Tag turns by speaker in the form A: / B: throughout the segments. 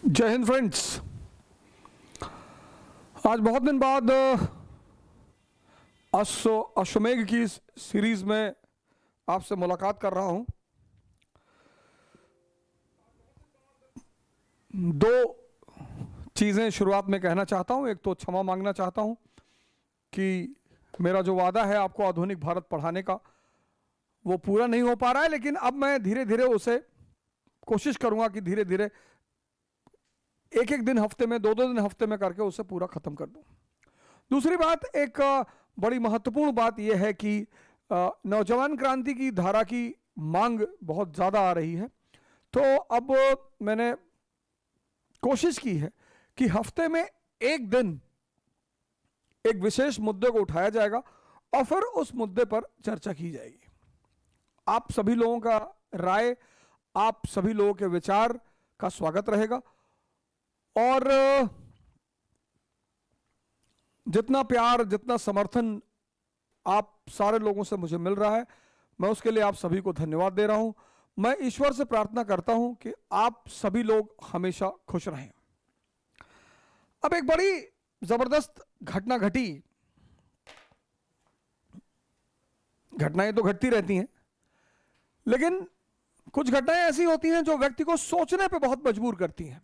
A: जय हिंद फ्रेंड्स। आज बहुत दिन बाद अश्वमेघ की सीरीज में आपसे मुलाकात कर रहा हूं। दो चीज़ें शुरुआत में कहना चाहता हूं। एक तो क्षमा मांगना चाहता हूं कि मेरा जो वादा है आपको आधुनिक भारत पढ़ाने का वो पूरा नहीं हो पा रहा है, लेकिन अब मैं धीरे धीरे उसे कोशिश करूंगा कि धीरे धीरे एक एक दिन हफ्ते में, दो दो दिन हफ्ते में करके उसे पूरा खत्म कर दूं। दूसरी बात, एक बड़ी महत्वपूर्ण बात यह है कि नौजवान क्रांति की धारा की मांग बहुत ज़्यादा आ रही है। तो अब मैंने कोशिश की है कि हफ्ते में एक दिन एक विशेष मुद्दे को उठाया जाएगा और फिर उस मुद्दे पर चर्चा की जाएगी। आप सभी लोगों का राय, आप सभी लोगों के विचार का स्वागत रहेगा और जितना प्यार, जितना समर्थन आप सारे लोगों से मुझे मिल रहा है, मैं उसके लिए आप सभी को धन्यवाद दे रहा हूं। मैं ईश्वर से प्रार्थना करता हूं कि आप सभी लोग हमेशा खुश रहें। अब एक बड़ी जबरदस्त घटना घटी। घटनाएं तो घटती रहती हैं, लेकिन कुछ घटनाएं ऐसी होती हैं जो व्यक्ति को सोचने पे बहुत मजबूर करती हैं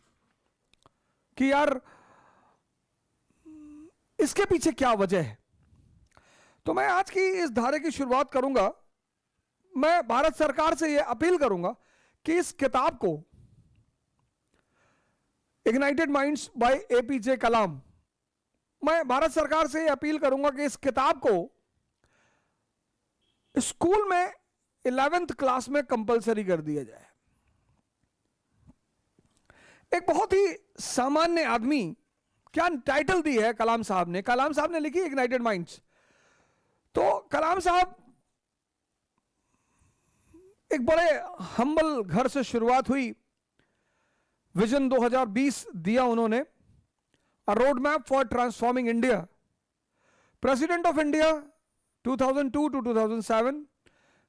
A: कि यार इसके पीछे क्या वजह है। तो मैं आज की इस धारे की शुरुआत करूंगा। मैं भारत सरकार से यह अपील करूंगा कि इस किताब को इग्नाइटेड माइंड्स बाय एपीजे कलाम, मैं भारत सरकार से यह अपील करूंगा कि इस किताब को स्कूल में 11th क्लास में कंपलसरी कर दिया जाए। एक बहुत ही सामान्य आदमी, क्या टाइटल दी है कलाम साहब ने? कलाम साहब ने लिखी इग्नाइटेड माइंड्स। तो कलाम साहब एक बड़े हम्बल घर से शुरुआत हुई। विजन 2020 दिया उन्होंने, a road map for transforming India. President of India 2002 to 2007।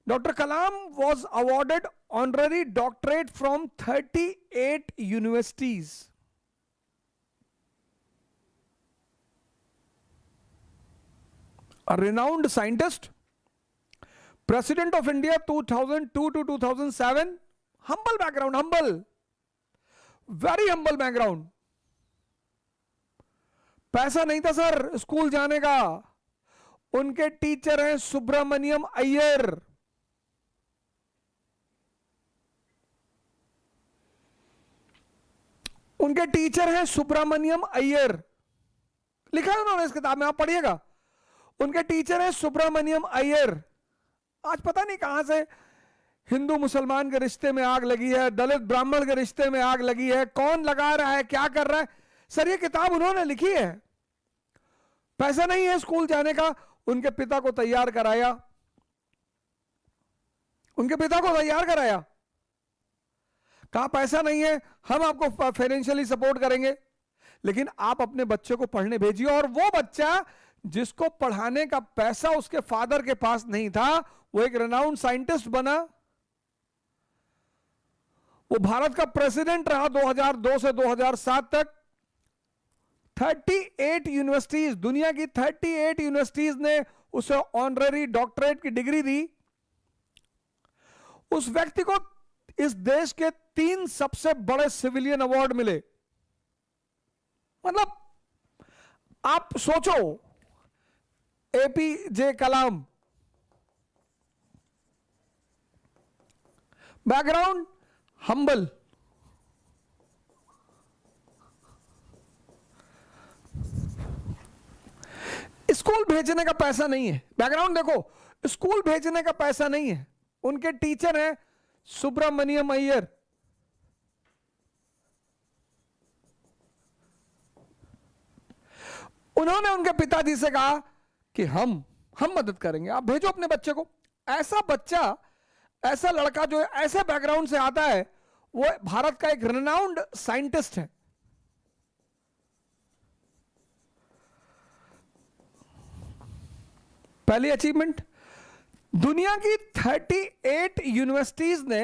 A: Dr. Kalam was awarded honorary doctorate from 38 universities. A renowned scientist, President of India 2002 to 2007. Humble background, very humble background. पैसा नहीं था sir school जाने का। उनके teacher हैं सुब्रमण्यम अय्यर। उनके teacher हैं सुब्रमण्यम अय्यर। लिखा है उन्होंने इस किताब में, आप पढ़िएगा। उनके टीचर हैं सुब्रमण्यम अय्यर। आज पता नहीं कहां से हिंदू मुसलमान के रिश्ते में आग लगी है, दलित ब्राह्मण के रिश्ते में आग लगी है, कौन लगा रहा है, क्या कर रहा है। सर ये किताब उन्होंने लिखी है। पैसा नहीं है स्कूल जाने का, उनके पिता को तैयार कराया। उनके पिता को तैयार कराया, कहा पैसा नहीं है, हम आपको फाइनेंशियली सपोर्ट करेंगे, लेकिन आप अपने बच्चे को पढ़ने भेजिए। और वो बच्चा जिसको पढ़ाने का पैसा उसके फादर के पास नहीं था, वो एक रेनाउंड साइंटिस्ट बना। वो भारत का प्रेसिडेंट रहा 2002 से 2007 तक। 38 यूनिवर्सिटीज, दुनिया की 38 यूनिवर्सिटीज ने उसे ऑनररी डॉक्टरेट की डिग्री दी। उस व्यक्ति को इस देश के 3 सबसे बड़े सिविलियन अवार्ड मिले। मतलब आप सोचो, एपीजे कलाम, बैकग्राउंड हम्बल, स्कूल भेजने का पैसा नहीं है। बैकग्राउंड देखो, स्कूल भेजने का पैसा नहीं है। उनके टीचर हैं सुब्रमण्यम अय्यर। उन्होंने उनके पिताजी से कहा कि हम मदद करेंगे, आप भेजो अपने बच्चे को। ऐसा बच्चा, ऐसा लड़का जो ऐसे बैकग्राउंड से आता है, वो भारत का एक रेनाउंड साइंटिस्ट है। पहली अचीवमेंट, दुनिया की 38 यूनिवर्सिटीज ने,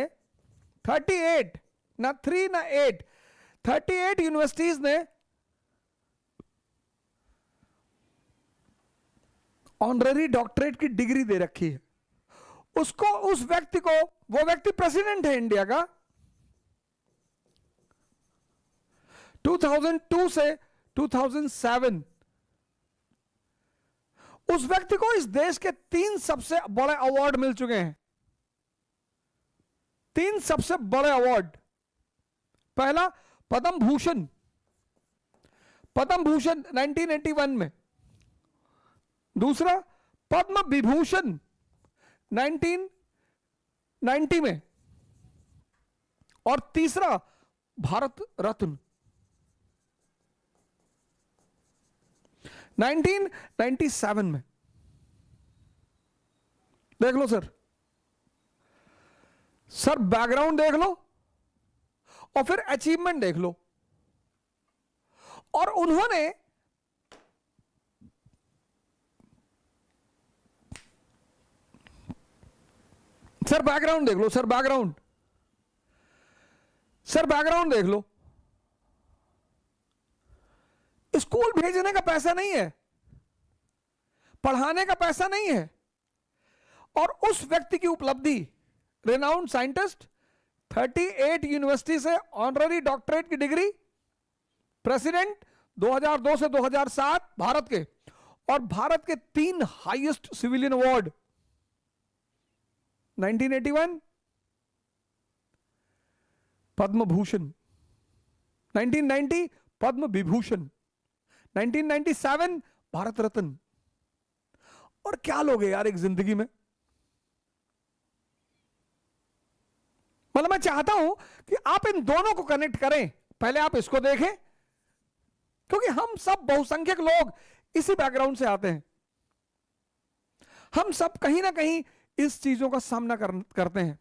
A: 38 ना 3 ना 8, 38 यूनिवर्सिटीज ने ऑनररी डॉक्टरेट की डिग्री दे रखी है उसको, उस व्यक्ति को, वो व्यक्ति प्रेसिडेंट है इंडिया का। 2002 से 2007 उस व्यक्ति को इस देश के 3 सबसे बड़े अवार्ड मिल चुके हैं। 3 सबसे बड़े अवार्ड। पहला पद्म भूषण, पद्म भूषण 1981 में। दूसरा पद्म विभूषण 1990 में। और तीसरा भारत रत्न 1997 में। देख लो सर, सर बैकग्राउंड देख लो और फिर अचीवमेंट देख लो। और उन्होंने सर बैकग्राउंड देख लो, सर बैकग्राउंड, सर बैकग्राउंड देख लो। स्कूल भेजने का पैसा नहीं है, पढ़ाने का पैसा नहीं है। और उस व्यक्ति की उपलब्धि, रेनाउंड साइंटिस्ट, 38 यूनिवर्सिटी से ऑनररी डॉक्टरेट की डिग्री, प्रेसिडेंट 2002 से 2007 भारत के, और भारत के 3 highest civilian award 1981 Padma Bhushan, 1990 Padma Vibhushan, 1997 Bharat Ratna. और क्या लोगे यार एक जिंदगी में। मतलब मैं चाहता हूं कि आप इन दोनों को कनेक्ट करें। पहले आप इसको देखें, क्योंकि हम सब बहुसंख्यक लोग इसी बैकग्राउंड से आते हैं। हम सब कहीं ना कहीं इस चीजों का सामना करते हैं।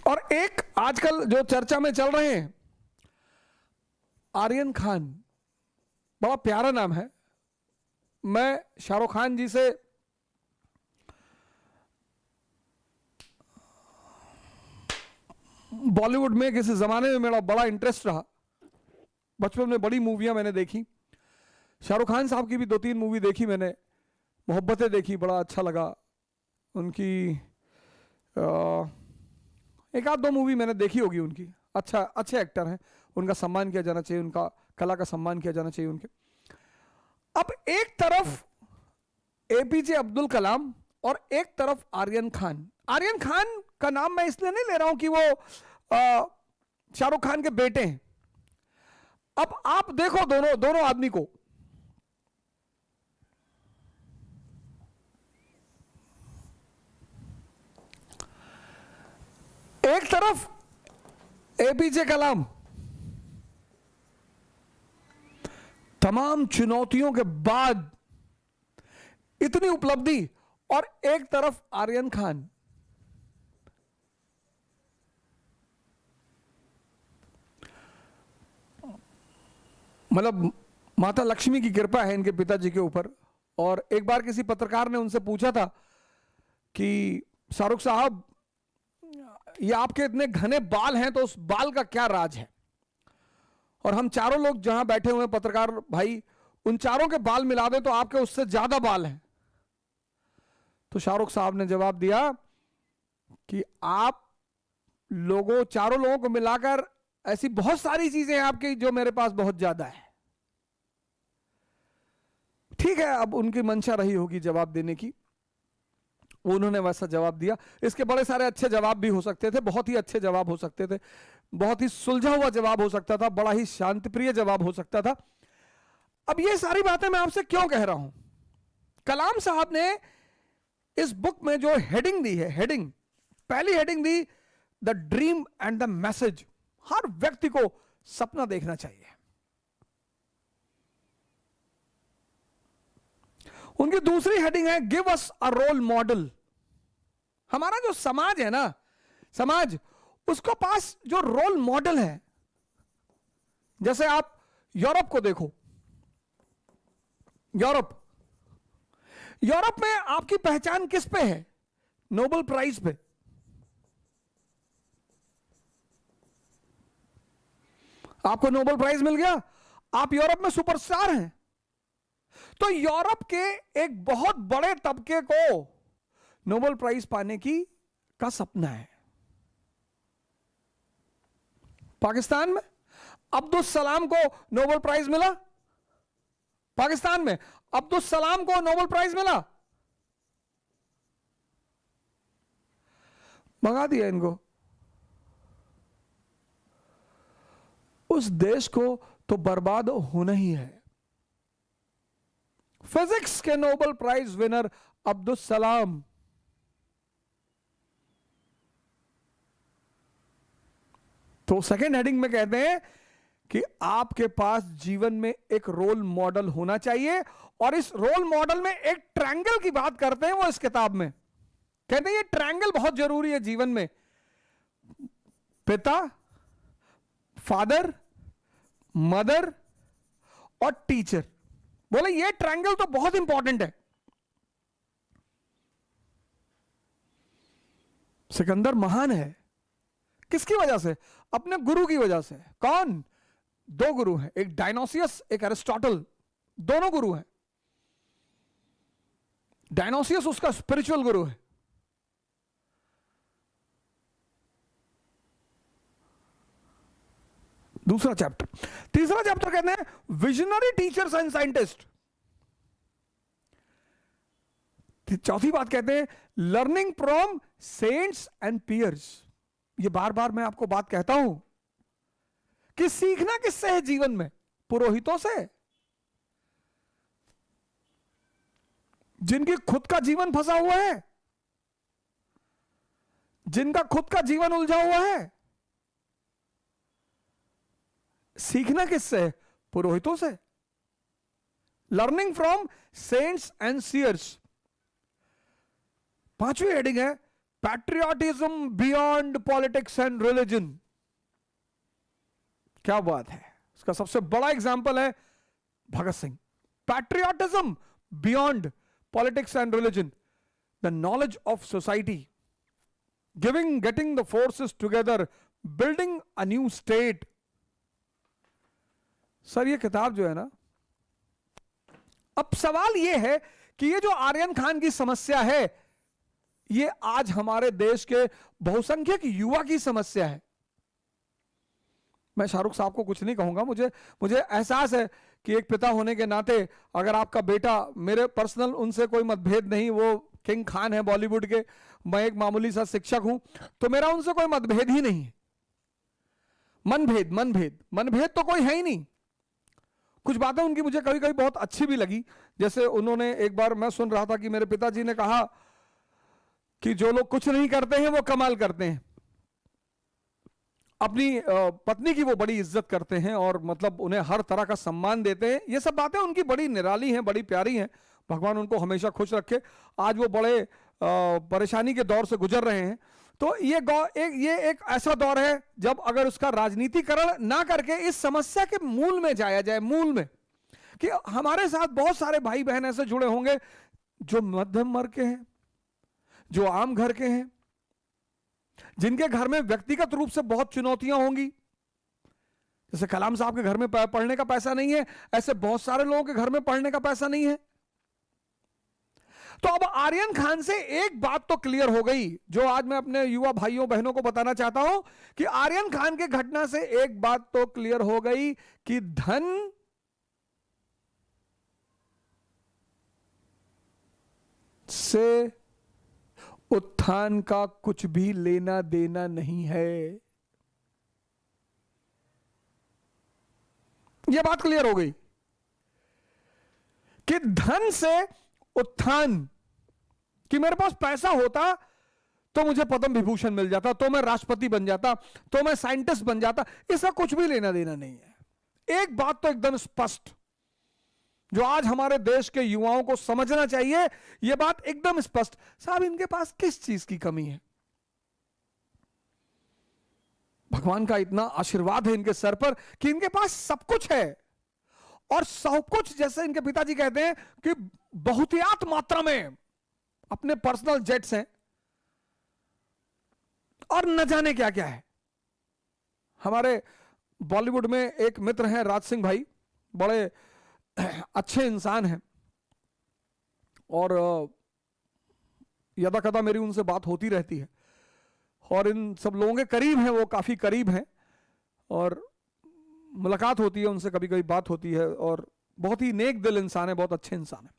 A: और एक आजकल जो चर्चा में चल रहे हैं, आर्यन खान, बड़ा प्यारा नाम है। मैं शाहरुख खान जी से बॉलीवुड में किसी जमाने में मेरा बड़ा इंटरेस्ट रहा। बचपन में बड़ी मूवियां मैंने देखी। शाहरुख खान साहब की भी 2-3 मूवी देखी मैंने। मोहब्बतें देखी, बड़ा अच्छा लगा। उनकी 1-2 मूवी मैंने देखी होगी उनकी। अच्छा, अच्छे एक्टर हैं, उनका सम्मान किया जाना चाहिए, उनका कला का सम्मान किया जाना चाहिए उनके। अब एक तरफ एपीजे अब्दुल कलाम और एक तरफ आर्यन खान। आर्यन खान का नाम मैं इसलिए नहीं ले रहा हूं कि वो शाहरुख खान के बेटे हैं। अब आप देखो दोनों आदमी को। एक तरफ एपीजे कलाम, तमाम चुनौतियों के बाद इतनी उपलब्धि, और एक तरफ आर्यन खान। मतलब माता लक्ष्मी की कृपा है इनके पिताजी के ऊपर। और एक बार किसी पत्रकार ने उनसे पूछा था कि शाहरुख साहब, ये आपके इतने घने बाल हैं, तो उस बाल का क्या राज है। और हम चारों लोग जहां बैठे हुए पत्रकार भाई, उन चारों के बाल मिला दें तो आपके उससे ज्यादा बाल हैं। तो शाहरुख साहब ने जवाब दिया कि आप लोगों, चारों लोगों को मिलाकर ऐसी बहुत सारी चीजें हैं आपकी जो मेरे पास बहुत ज्यादा है। ठीक है, अब उनकी मंशा रही होगी जवाब देने की, उन्होंने वैसा जवाब दिया। इसके बड़े सारे अच्छे जवाब भी हो सकते थे, बहुत ही अच्छे जवाब हो सकते थे, बहुत ही सुलझा हुआ जवाब हो सकता था, बड़ा ही शांतिप्रिय जवाब हो सकता था। अब ये सारी बातें मैं आपसे क्यों कह रहा हूं। कलाम साहब ने इस बुक में जो हेडिंग दी है, हेडिंग, पहली हेडिंग दी, the dream and the message. हर व्यक्ति को सपना देखना चाहिए। उनकी दूसरी हेडिंग है, give us a role model. हमारा जो समाज है ना, समाज, उसको पास जो रोल मॉडल है, जैसे आप यूरोप को देखो। यूरोप में आपकी पहचान किस पे है? नोबेल प्राइज पे। आपको नोबेल प्राइज मिल गया, आप यूरोप में सुपरस्टार हैं। तो यूरोप के एक बहुत बड़े तबके को नोबेल प्राइज पाने का सपना है। पाकिस्तान में अब्दुल सलाम को नोबेल प्राइज मिला, पाकिस्तान में अब्दुल सलाम को नोबेल प्राइज मिला, भगा दिया इनको। उस देश को तो बर्बाद होना ही है। फिजिक्स के Nobel prize winner Abdul Salam, तो सेकेंड हेडिंग में कहते हैं कि आपके पास जीवन में एक रोल मॉडल होना चाहिए, और इस रोल मॉडल में एक ट्रायंगल की बात करते हैं वो इस किताब में। कहते हैं ये ट्रायंगल बहुत जरूरी है जीवन में, पिता, फादर, मदर और टीचर। बोले ये ट्रायंगल तो बहुत इंपॉर्टेंट है। सिकंदर महान है, किसकी वजह से? अपने गुरु की वजह से। कौन? दो गुरु हैं, एक डायनोसियस, एक एरिस्टोटल, दोनों गुरु हैं। डायनोसियस उसका स्पिरिचुअल गुरु है। दूसरा चैप्टर। तीसरा चैप्टर कहते हैं विजनरी टीचर्स एंड साइंटिस्ट। चौथी बात कहते हैं learning from saints and peers. ये बार बार मैं आपको बात कहता हूं कि सीखना किससे है जीवन में? पुरोहितों से, जिनकी खुद का जीवन फंसा हुआ है, जिनका खुद का जीवन उलझा हुआ है। सीखना किससे? पुरोहितों से। Learning from saints and seers. पांचवी हेडिंग है patriotism beyond politics and religion. क्या बात है! इसका सबसे बड़ा एग्जांपल है Bhagat Singh. Patriotism beyond politics and religion, the knowledge of society, getting the forces together, building a new state। Sir ये किताब जो है ना, अब सवाल ये है कि ये जो आर्यन खान की समस्या है, ये आज हमारे देश के बहुसंख्यक युवा की समस्या है। मैं शाहरुख साहब को कुछ नहीं कहूंगा, मुझे एहसास है कि एक पिता होने के नाते अगर आपका बेटा, मेरे पर्सनल उनसे कोई मतभेद नहीं, वो किंग खान है बॉलीवुड के, मैं एक मामूली सा शिक्षक हूं, तो मेरा उनसे कोई मतभेद ही नहीं है। मनभेद तो कोई है ही नहीं। कुछ बातें उनकी मुझे कभी कभी बहुत अच्छी भी लगी। जैसे उन्होंने एक बार, मैं सुन रहा था कि मेरे पिताजी ने कहा कि जो लोग कुछ नहीं करते हैं वो कमाल करते हैं। अपनी पत्नी की वो बड़ी इज्जत करते हैं और मतलब उन्हें हर तरह का सम्मान देते हैं। ये सब बातें उनकी बड़ी निराली हैं, बड़ी प्यारी हैं। भगवान उनको हमेशा खुश रखे। आज वो बड़े परेशानी के दौर से गुजर रहे हैं। तो ये एक ऐसा दौर है जब अगर उसका राजनीतिकरण ना करके इस समस्या के मूल में जाया जाए, मूल में, कि हमारे साथ बहुत सारे भाई बहन ऐसे जुड़े होंगे जो मध्यम वर्ग के हैं, जो आम घर के हैं, जिनके घर में व्यक्तिगत रूप से बहुत चुनौतियां होंगी। जैसे कलाम साहब के घर में पढ़ने का पैसा नहीं है, ऐसे बहुत सारे लोगों के घर में पढ़ने का पैसा नहीं है। तो अब आर्यन खान से एक बात तो क्लियर हो गई, जो आज मैं अपने युवा भाइयों बहनों को बताना चाहता हूं कि आर्यन खान के घटना से एक बात तो क्लियर हो गई कि धन से उत्थान का कुछ भी लेना देना नहीं है। यह बात क्लियर हो गई कि धन से उत्थान, कि मेरे पास पैसा होता तो मुझे पद्म विभूषण मिल जाता, तो मैं राष्ट्रपति बन जाता, तो मैं साइंटिस्ट बन जाता, इसका कुछ भी लेना देना नहीं है। एक बात तो एकदम स्पष्ट, जो आज हमारे देश के युवाओं को समझना चाहिए, यह बात एकदम स्पष्ट, साहब इनके पास किस चीज की कमी है? भगवान का इतना आशीर्वाद है इनके सर पर कि इनके पास सब कुछ है, और सब कुछ, जैसे इनके पिताजी कहते हैं कि बहुतायत मात्रा में अपने पर्सनल जेट्स हैं, और न जाने क्या क्या है। हमारे बॉलीवुड में एक मित्र हैं राज सिंह भाई, बड़े अच्छे इंसान हैं और यदा कदा मेरी उनसे बात होती रहती है और इन सब लोगों के करीब हैं, वो काफ़ी करीब हैं और मुलाकात होती है उनसे, कभी कभी बात होती है और बहुत ही नेक दिल इंसान है, बहुत अच्छे इंसान है।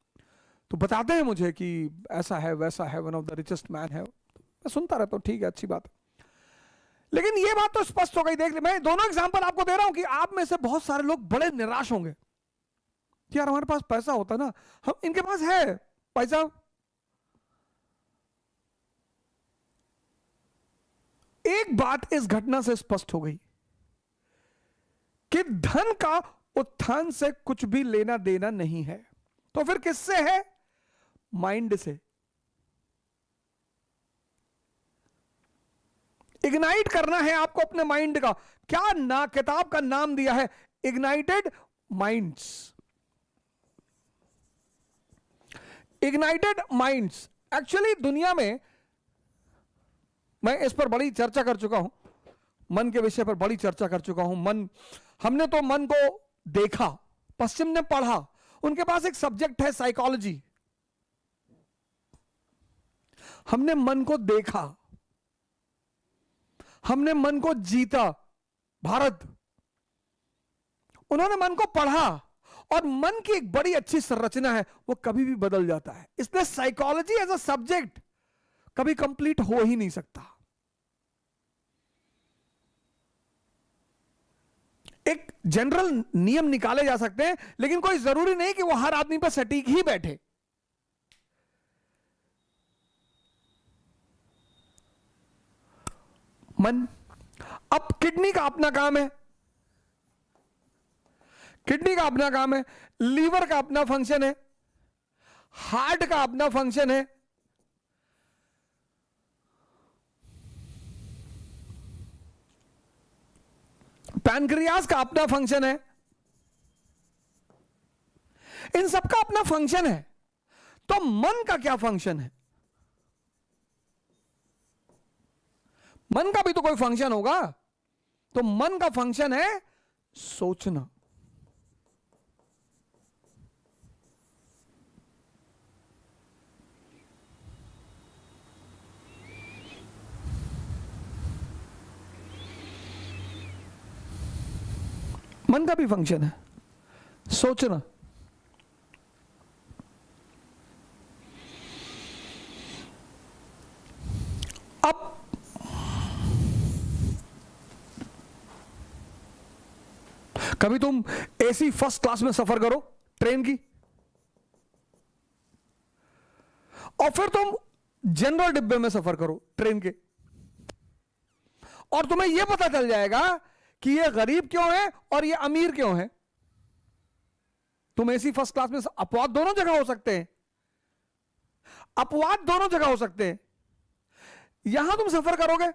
A: तो बताते हैं मुझे कि ऐसा है वैसा है, one of the richest man है। मैं सुनता रहता हूँ, ठीक है, अच्छी बात है। लेकिन ये बात तो स्पष्ट हो गई, देख मैं दोनों एग्जांपल आपको दे रहा हूं कि आप में से बहुत सारे लोग बड़े निराश होंगे कि यार हमारे पास पैसा होता ना, हम इनके पास है पैसा। एक बात इस घटना से स्पष्ट हो गई कि धन का उत्थान से कुछ भी लेना देना नहीं है, तो फिर किससे है? माइंड से। इग्नाइट करना है आपको अपने माइंड का। क्या ना किताब का नाम दिया है? Ignited minds. Ignited minds. Actually दुनिया में मैं इस पर बड़ी चर्चा कर चुका हूं, मन के विषय पर बड़ी चर्चा कर चुका हूं। मन, हमने तो मन को देखा, पश्चिम ने पढ़ा, उनके पास एक सब्जेक्ट है साइकोलॉजी। हमने मन को देखा, हमने मन को जीता, भारत। उन्होंने मन को पढ़ा और मन की एक बड़ी अच्छी संरचना है, वो कभी भी बदल जाता है। इसलिए साइकोलॉजी एज अ सब्जेक्ट कभी कंप्लीट हो ही नहीं सकता। एक जनरल नियम निकाले जा सकते हैं, लेकिन कोई जरूरी नहीं कि वो हर आदमी पर सटीक ही बैठे। मन। अब किडनी का अपना काम है, किडनी का अपना काम है, लीवर का अपना फंक्शन है, हार्ट का अपना फंक्शन है, पैनक्रियास का अपना फंक्शन है, इन सबका अपना फंक्शन है। तो मन का क्या फंक्शन है? मन का भी तो कोई फंक्शन होगा। तो मन का फंक्शन है सोचना। मन का भी फंक्शन है सोचना। अब कभी तुम एसी फर्स्ट क्लास में सफर करो ट्रेन की, और फिर तुम जनरल डिब्बे में सफर करो ट्रेन के, और तुम्हें यह पता चल जाएगा कि ये गरीब क्यों है और ये अमीर क्यों है। तुम एसी फर्स्ट क्लास में, अपवाद दोनों जगह हो सकते हैं, अपवाद दोनों जगह हो सकते हैं। यहां तुम सफर करोगे,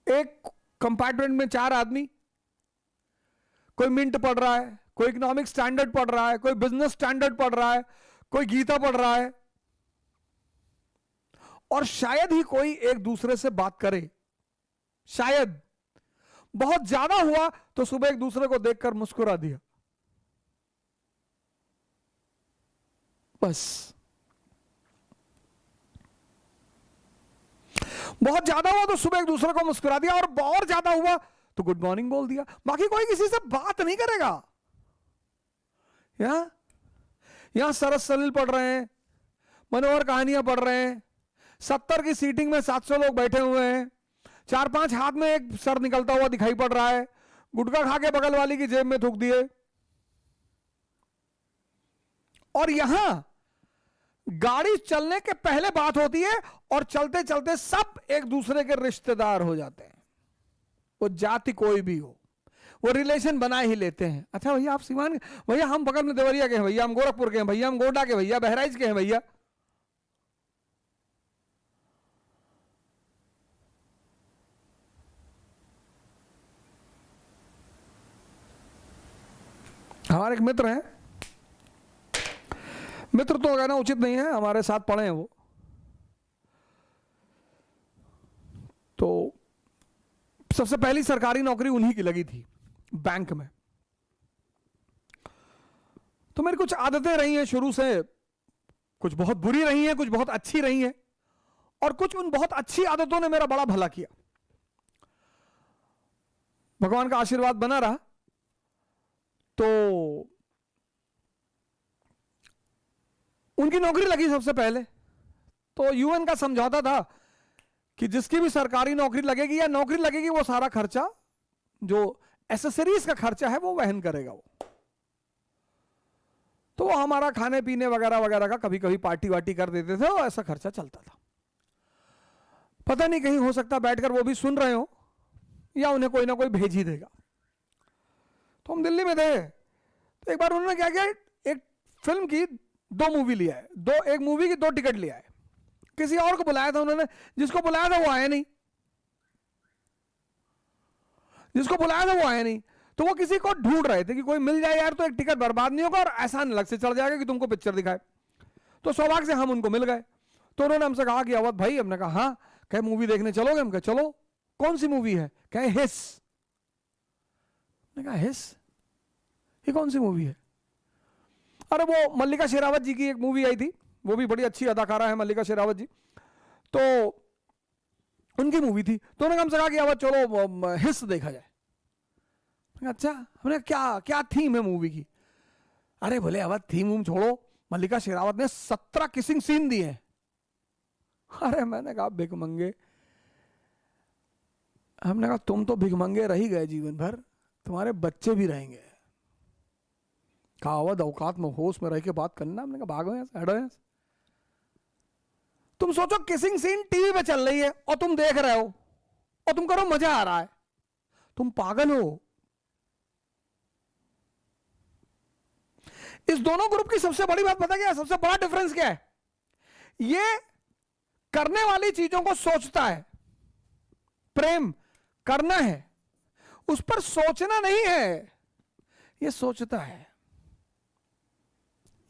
A: एक कंपार्टमेंट में 4 आदमी, कोई मिंट पढ़ रहा है, कोई इकोनॉमिक स्टैंडर्ड पढ़ रहा है, कोई बिजनेस स्टैंडर्ड पढ़ रहा है, कोई गीता पढ़ रहा है, और शायद ही कोई एक दूसरे से बात करे। शायद बहुत ज्यादा हुआ तो सुबह एक दूसरे को देखकर मुस्कुरा दिया, बस। बहुत ज्यादा हुआ तो सुबह एक दूसरे को मुस्कुरा दिया, और ज्यादा हुआ तो गुड मॉर्निंग बोल दिया। बाकी कोई किसी से बात नहीं करेगा। यहां सरस सलील पढ़ रहे हैं, मनोहर कहानियां पढ़ रहे हैं, 70 की सीटिंग में 700 लोग बैठे हुए हैं, 4-5 हाथ में एक सर निकलता हुआ दिखाई पड़ रहा है, गुटखा खा के बगल वाली की जेब में थूक दिए। और यहां गाड़ी चलने के पहले बात होती है और चलते चलते सब एक दूसरे के रिश्तेदार हो जाते हैं। वो जाति कोई भी हो, वो रिलेशन बना ही लेते हैं। अच्छा भैया आप सीवान, भैया हम बगल में देवरिया के हैं, भैया हम गोरखपुर के हैं, भैया हम गोड्डा के, भैया बहराइच के हैं, भैया। हमारे एक मित्र हैं, मित्र तो कहना उचित नहीं है, हमारे साथ पढ़े हैं वो, तो सबसे पहली सरकारी नौकरी उन्हीं की लगी थी, बैंक में। तो मेरी कुछ आदतें रही हैं शुरू से, कुछ बहुत बुरी रही हैं, कुछ बहुत अच्छी रही हैं, और कुछ उन बहुत अच्छी आदतों ने मेरा बड़ा भला किया। भगवान का आशीर्वाद बना रहा। तो उनकी नौकरी लगी सबसे पहले। तो यूएन का समझौता था कि जिसकी भी सरकारी नौकरी लगेगी या नौकरी लगेगी, वो सारा खर्चा, जो एसेसरीज का खर्चा है, वो वहन करेगा वो। तो वो हमारा खाने पीने वगैरह वगैरह का कभी कभी पार्टी वार्टी कर देते थे, और ऐसा खर्चा चलता था। पता नहीं, कहीं हो सकता बैठकर वो भी सुन रहे हो, या उन्हें कोई ना कोई भेज ही देगा। तो हम दिल्ली में थे। तो एक बार उन्होंने क्या किया, एक फिल्म की 2 मूवी लिया है, एक मूवी की 2 टिकट लिया है। किसी और को बुलाया था उन्होंने, जिसको बुलाया था वो आया नहीं, जिसको बुलाया था वो आया नहीं। तो वो किसी को ढूंढ रहे थे कि कोई मिल जाए यार, तो एक टिकट बर्बाद नहीं होगा और आसान अलग से चढ़ जाएगा कि तुमको पिक्चर दिखाए। तो सौभाग्य से हम उनको मिल गए। तो उन्होंने हमसे कहा कि अवध भाई, हमने कहा हाँ। कहे मूवी देखने चलोगे? हम कहे चलो। कौन सी मूवी है? कहे हिस। मैंने कहा हिस, ये कौन सी मूवी है? अरे वो मल्लिका शेरावत जी की एक मूवी आई थी, वो भी बड़ी अच्छी अदाकारा है मल्लिका शेरावत जी, तो उनकी मूवी थी। तो उन्होंने हमसे कहा कि अवध चलो हिस देखा जाए। अच्छा, हमने क्या क्या थीम है मूवी की? अरे बोले अवध थीम छोड़ो, मल्लिका शेरावत ने 17 किसिंग सीन दिए हैं। अरे मैंने कहा भिखमंगे, हमने कहा तुम तो भिखमंगे रह ही गए जीवन भर, तुम्हारे बच्चे भी रहेंगे। कहा अवध औकात में होश में रह के बात करना। हमने कहा भागो यहां से, हटो यहां से। तुम सोचो किसिंग सीन टीवी पे चल रही है और तुम देख रहे हो और तुम करो मजा आ रहा है, तुम पागल हो। इस दोनों ग्रुप की सबसे बड़ी बात पता क्या है? सबसे बड़ा डिफरेंस क्या है? ये करने वाली चीजों को सोचता है, प्रेम करना है, उस पर सोचना नहीं है। ये सोचता है,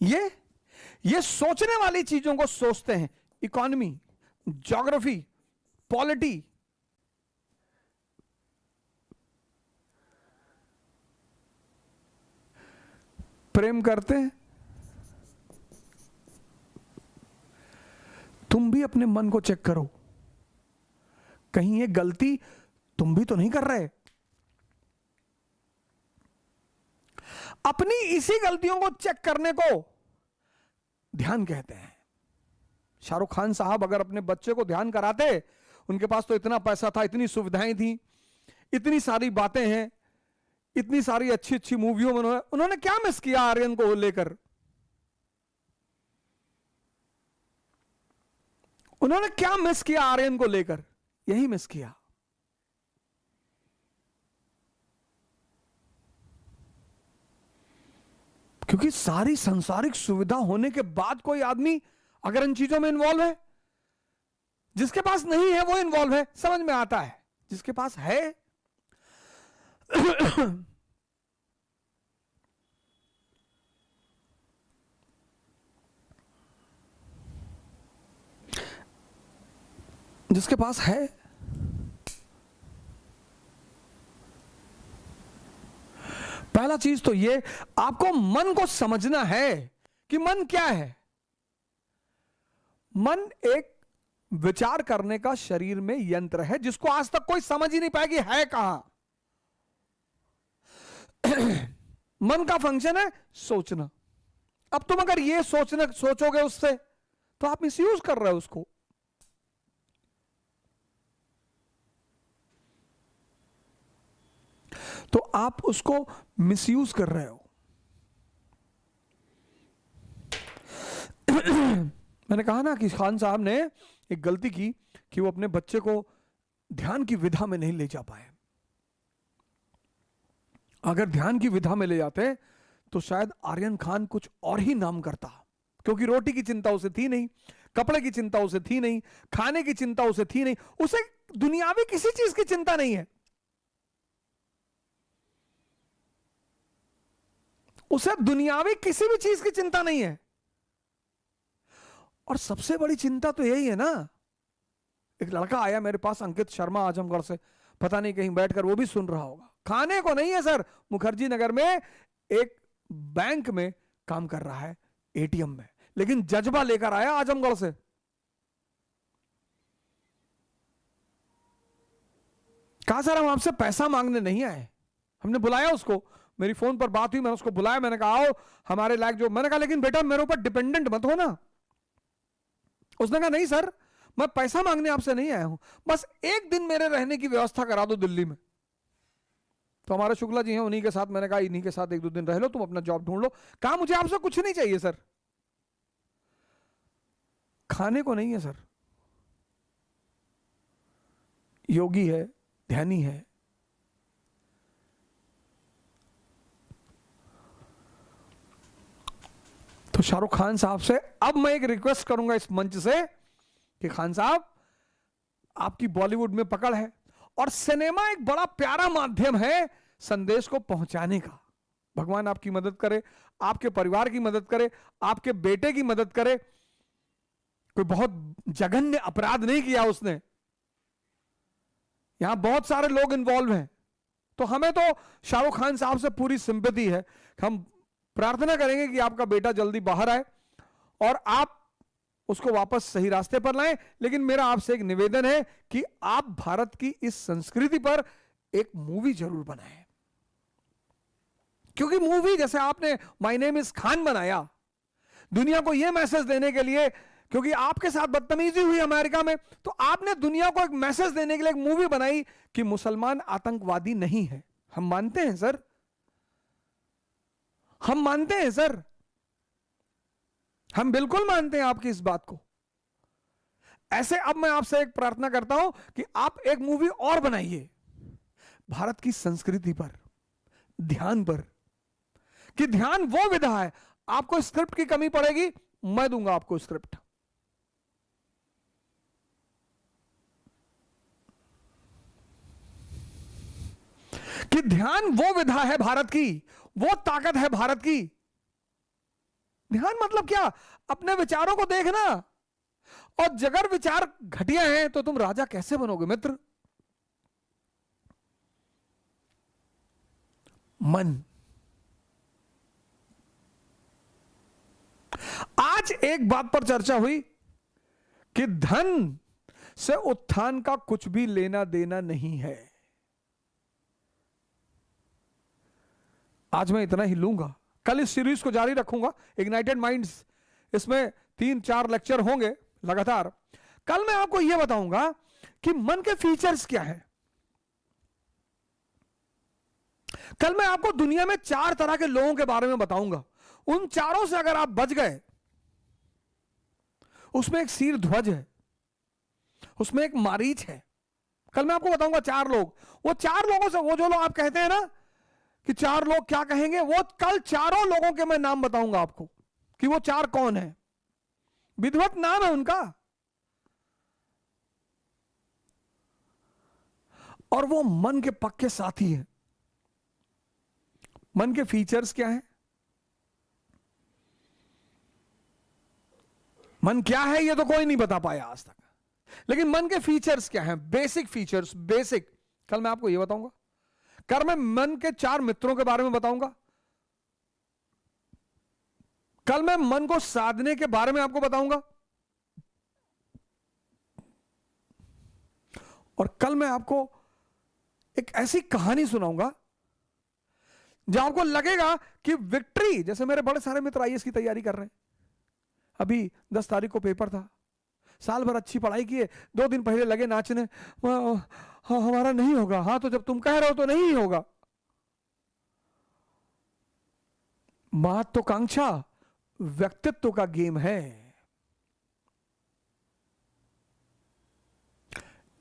A: ये सोचने वाली चीजों को सोचते हैं। Economy, geography, polity. प्रेम करते हैं। तुम भी अपने मन को चेक करो, कहीं ये गलती तुम भी तो नहीं कर रहे। अपनी इसी गलतियों को चेक करने को ध्यान कहते हैं। शाहरुख खान साहब अगर अपने बच्चे को ध्यान कराते, उनके पास तो इतना पैसा था, इतनी सुविधाएं थी, इतनी सारी बातें हैं, इतनी सारी अच्छी अच्छी मूवियों में उन्होंने क्या मिस किया आर्यन को लेकर? उन्होंने क्या मिस किया आर्यन को लेकर? यही मिस किया। क्योंकि सारी सांसारिक सुविधा होने के बाद कोई आदमी अगर इन चीजों में इन्वॉल्व है, जिसके पास नहीं है वो इन्वॉल्व है, समझ में आता है। जिसके पास है जिसके पास है, पहला चीज तो ये, आपको मन को समझना है कि मन क्या है। मन एक विचार करने का शरीर में यंत्र है, जिसको आज तक कोई समझ ही नहीं पाया कि है कहां। मन का फंक्शन है सोचना। अब तुम अगर ये सोचोगे उससे, तो आप मिसयूज कर रहे हो उसको। तो आप उसको मिसयूज कर रहे हो। मैंने कहा ना कि खान साहब ने एक गलती की कि वो अपने बच्चे को ध्यान की विधा में नहीं ले जा पाए। अगर ध्यान की विधा में ले जाते तो शायद आर्यन खान कुछ और ही नाम करता, क्योंकि रोटी की चिंता उसे थी नहीं, कपड़े की चिंता उसे थी नहीं, खाने की चिंता उसे थी नहीं, उसे दुनियावी किसी चीज की चिंता नहीं है। उसे दुनियावी किसी भी चीज की चिंता नहीं है। और सबसे बड़ी चिंता तो यही है ना एक लड़का आया मेरे पास, अंकित शर्मा, आजमगढ़ से, पता नहीं कहीं बैठकर वो भी सुन रहा होगा। खाने को नहीं है सर, मुखर्जी नगर में एक बैंक में काम कर रहा है, एटीएम में, लेकिन जज्बा लेकर आया आजमगढ़ से। कहा सर हम आपसे पैसा मांगने नहीं आए। हमने बुलाया उसको, मेरी फोन पर बात हुई, मैंने उसको बुलाया, मैंने कहा आओ हमारे लायक जो, मैंने कहा लेकिन बेटा मेरे ऊपर डिपेंडेंट मत हो ना। उसने कहा नहीं सर मैं पैसा मांगने आपसे नहीं आया हूं, बस एक दिन मेरे रहने की व्यवस्था करा दो दिल्ली में। तो हमारे शुक्ला जी हैं, उन्हीं के साथ, मैंने कहा इन्हीं के साथ एक दो दिन रह लो, तुम अपना जॉब ढूंढ लो। कहा मुझे आपसे कुछ नहीं चाहिए सर, खाने को नहीं है सर, योगी है, ध्यानी है। तो शाहरुख खान साहब से अब मैं एक रिक्वेस्ट करूंगा इस मंच से कि खान साहब आपकी बॉलीवुड में पकड़ है, और सिनेमा एक बड़ा प्यारा माध्यम है संदेश को पहुंचाने का। भगवान आपकी मदद करे, आपके परिवार की मदद करे, आपके बेटे की मदद करे। कोई बहुत जघन्य अपराध नहीं किया उसने, यहां बहुत सारे लोग इन्वॉल्व हैं। तो हमें तो शाहरुख खान साहब से पूरी सिंपैथी है। हम प्रार्थना करेंगे कि आपका बेटा जल्दी बाहर आए और आप उसको वापस सही रास्ते पर लाएं। लेकिन मेरा आपसे एक निवेदन है कि आप भारत की इस संस्कृति पर एक मूवी जरूर बनाएं, क्योंकि मूवी जैसे आपने माय नेम इज खान बनाया, दुनिया को यह मैसेज देने के लिए, क्योंकि आपके साथ बदतमीजी हुई अमेरिका में, तो आपने दुनिया को एक मैसेज देने के लिए एक मूवी बनाई कि मुसलमान आतंकवादी नहीं है। हम मानते हैं सर, हम मानते हैं सर, हम बिल्कुल मानते हैं आपकी इस बात को। ऐसे अब मैं आपसे एक प्रार्थना करता हूं कि आप एक मूवी और बनाइए भारत की संस्कृति पर, ध्यान पर, कि ध्यान वो विधा है। आपको स्क्रिप्ट की कमी पड़ेगी, मैं दूंगा आपको स्क्रिप्ट। कि ध्यान वो विधा है भारत की, वो ताकत है भारत की। ध्यान मतलब क्या? अपने विचारों को देखना, और अगर विचार घटिया हैं तो तुम राजा कैसे बनोगे मित्र? मन। आज एक बात पर चर्चा हुई कि धन से उत्थान का कुछ भी लेना देना नहीं है। आज मैं इतना ही लूंगा, कल इस सीरीज को जारी रखूंगा, इग्नाइटेड माइंड्स, इसमें 3-4 लेक्चर होंगे लगातार। कल मैं आपको यह बताऊंगा कि मन के फीचर्स क्या है। कल मैं आपको दुनिया में 4 तरह के लोगों के बारे में बताऊंगा। उन चारों से अगर आप बच गए, उसमें एक शीर ध्वज है, उसमें एक मारीच है। कल मैं आपको बताऊंगा 4 लोग। वो 4 लोगों से, वो जो लोग आप कहते हैं ना कि 4 लोग क्या कहेंगे, वो कल चारों लोगों के मैं नाम बताऊंगा आपको कि वो 4 कौन है। विधिवत नाम है उनका, और वो मन के पक्के साथी हैं। मन के फीचर्स क्या हैं? मन क्या है ये तो कोई नहीं बता पाया आज तक, लेकिन मन के फीचर्स क्या हैं? Basic features, basic. कल मैं आपको ये बताऊंगा। कल मैं मन के 4 मित्रों के बारे में बताऊंगा। कल मैं मन को साधने के बारे में आपको बताऊंगा। और कल मैं आपको एक ऐसी कहानी सुनाऊंगा जहां आपको लगेगा कि विक्ट्री, जैसे मेरे बड़े सारे मित्र आईएएस की तैयारी कर रहे हैं, अभी 10 तारीख को पेपर था, साल भर अच्छी पढ़ाई किए, 2 दिन पहले लगे नाचने, हाँ हमारा नहीं होगा। हाँ तो जब तुम कह रहे हो तो नहीं होगा। महत्वाकांक्षा व्यक्तित्व का गेम है।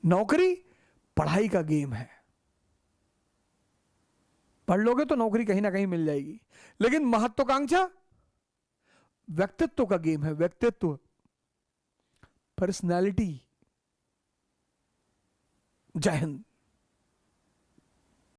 A: नौकरी पढ़ाई का गेम है। पढ़ लोगे तो नौकरी कहीं ना कहीं मिल जाएगी, लेकिन महत्वाकांक्षा व्यक्तित्व का गेम है। व्यक्तित्व, पर्सनैलिटी। जय हिंद।